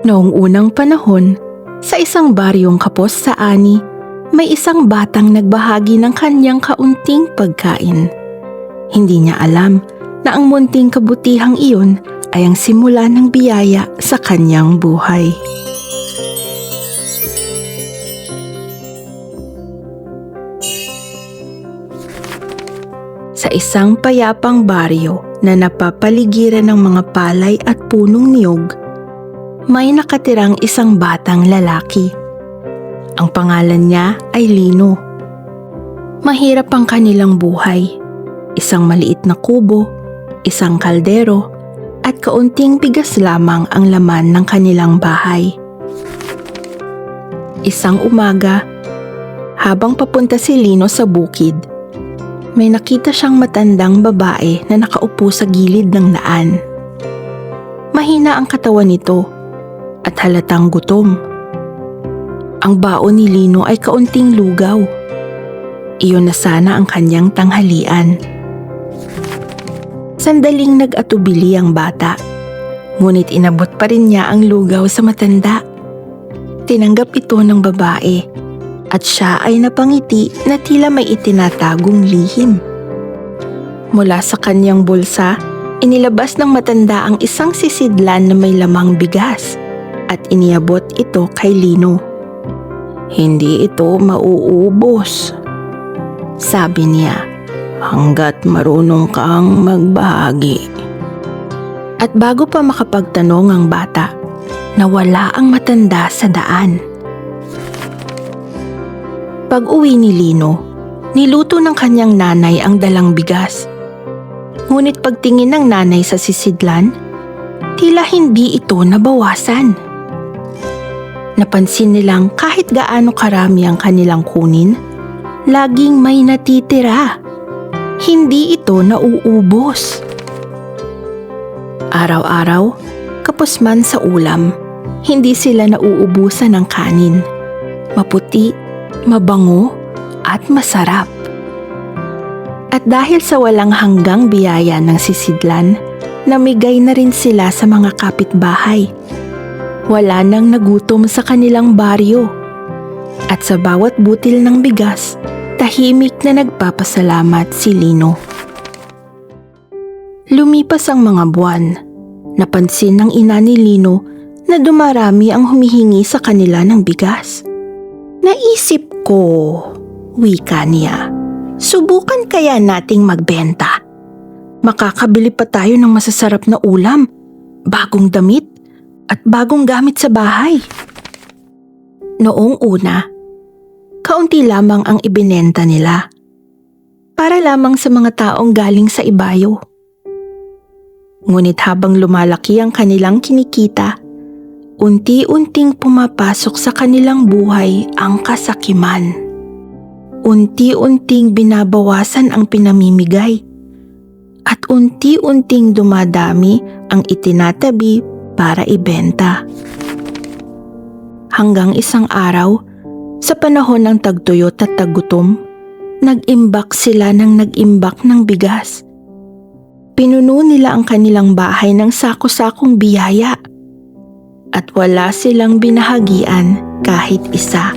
Noong unang panahon, sa isang baryong kapos sa ani, may isang batang nagbahagi ng kanyang kaunting pagkain. Hindi niya alam na ang munting kabutihang iyon ay ang simula ng biyaya sa kanyang buhay. Sa isang payapang baryo na napapaligiran ng mga palay at punong niyog, may nakatirang isang batang lalaki. Ang pangalan niya ay Lino. Mahirap ang kanilang buhay. Isang maliit na kubo, isang kaldero, at kaunting bigas lamang ang laman ng kanilang bahay. Isang umaga, habang papunta si Lino sa bukid, may nakita siyang matandang babae na nakaupo sa gilid ng daan. Mahina ang katawan nito at halatang gutom. Ang baon ni Lino ay kaunting lugaw. Iyon na sana ang kanyang tanghalian. Sandaling nag-atubili ang bata, ngunit inabot pa rin niya ang lugaw sa matanda. Tinanggap ito ng babae at siya ay napangiti na tila may itinatagong lihim. Mula sa kanyang bulsa, inilabas ng matanda ang isang sisidlan na may lamang bigas at iniabot ito kay Lino. "Hindi ito mauubos," sabi niya, "hanggat marunong kang magbahagi." At bago pa makapagtanong ang bata, nawala ang matanda sa daan. Pag-uwi ni Lino, niluto ng kanyang nanay ang dalang bigas. Ngunit pagtingin ng nanay sa sisidlan, tila hindi ito nabawasan. Napansin nilang kahit gaano karami ang kanilang kunin, laging may natitira. Hindi ito nauubos. Araw-araw, kapos man sa ulam, hindi sila nauubusan ng kanin. Maputi, mabango at masarap. At dahil sa walang hanggang biyaya ng sisidlan, namigay na rin sila sa mga kapitbahay. Wala nang nagutom sa kanilang baryo. At sa bawat butil ng bigas, tahimik na nagpapasalamat si Lino. Lumipas ang mga buwan. Napansin ng ina ni Lino na dumarami ang humihingi sa kanila ng bigas. "Naisip ko," wika niya, "subukan kaya nating magbenta. Makakabili pa tayo ng masasarap na ulam, bagong damit, at bagong gamit sa bahay." Noong una, kaunti lamang ang ibinenta nila, para lamang sa mga taong galing sa ibayo. Ngunit habang lumalaki ang kanilang kinikita, unti-unting pumapasok sa kanilang buhay ang kasakiman. Unti-unting binabawasan ang pinamimigay. At unti-unting dumadami ang itinatabi para ibenta. Hanggang isang araw, sa panahon ng tagtuyot at taggutom, nag-imbak sila ng bigas. Pinuno nila ang kanilang bahay ng sako-sakong biyaya. At wala silang binahagian kahit isa.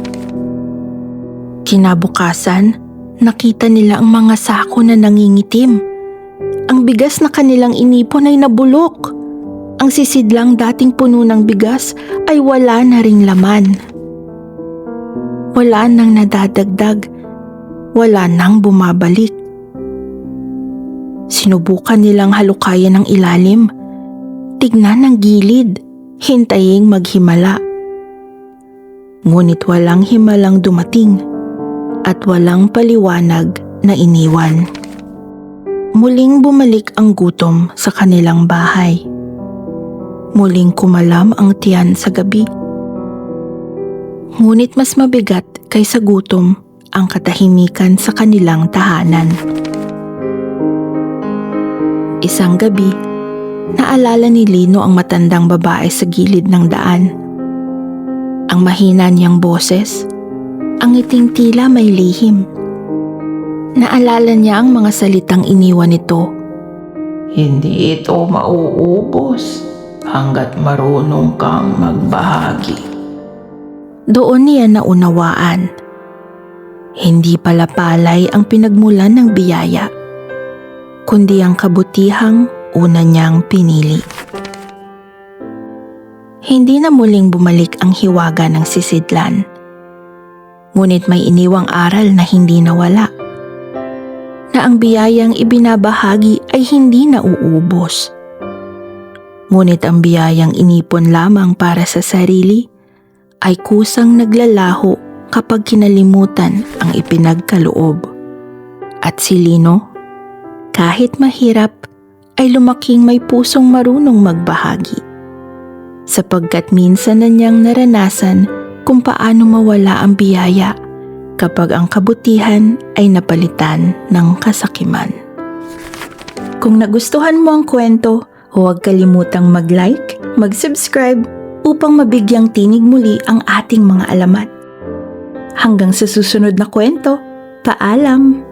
Kinabukasan, nakita nila ang mga sako na nangingitim. Ang bigas na kanilang inipon ay nabulok. Ang sisidlang dating puno ng bigas ay wala na ring laman. Wala nang nadadagdag, wala nang bumabalik. Sinubukan nilang halukayan ang ilalim, tignan ang gilid, hintaying maghimala. Ngunit walang himalang dumating at walang paliwanag na iniwan. Muling bumalik ang gutom sa kanilang bahay. Muling kumalam ang tiyan sa gabi. Ngunit mas mabigat kaysa gutom ang katahimikan sa kanilang tahanan. Isang gabi, naalala ni Lino ang matandang babae sa gilid ng daan. Ang mahina niyang boses, ang ngiting tila may lihim. Naalala niya ang mga salitang iniwan nito. "Hindi ito mauubos hanggat marunong kang magbahagi. Doon niya naunawaan. Hindi pala palay ang pinagmulan ng biyaya, kundi ang kabutihang una niyang pinili. Hindi na muling bumalik ang hiwaga ng sisidlan. Ngunit may iniwang aral na hindi nawala. Na ang biyayang ibinabahagi ay hindi nauubos. Ngunit ang biyayang inipon lamang para sa sarili ay kusang naglalaho kapag kinalimutan ang ipinagkaloob. At si Lino, kahit mahirap, ay lumaking may pusong marunong magbahagi. Sapagkat minsan na niyang naranasan kung paano mawala ang biyaya kapag ang kabutihan ay napalitan ng kasakiman. Kung nagustuhan mo ang kwento, huwag kalimutang mag-like, mag-subscribe upang mabigyang tinig muli ang ating mga alamat. Hanggang sa susunod na kwento, paalam!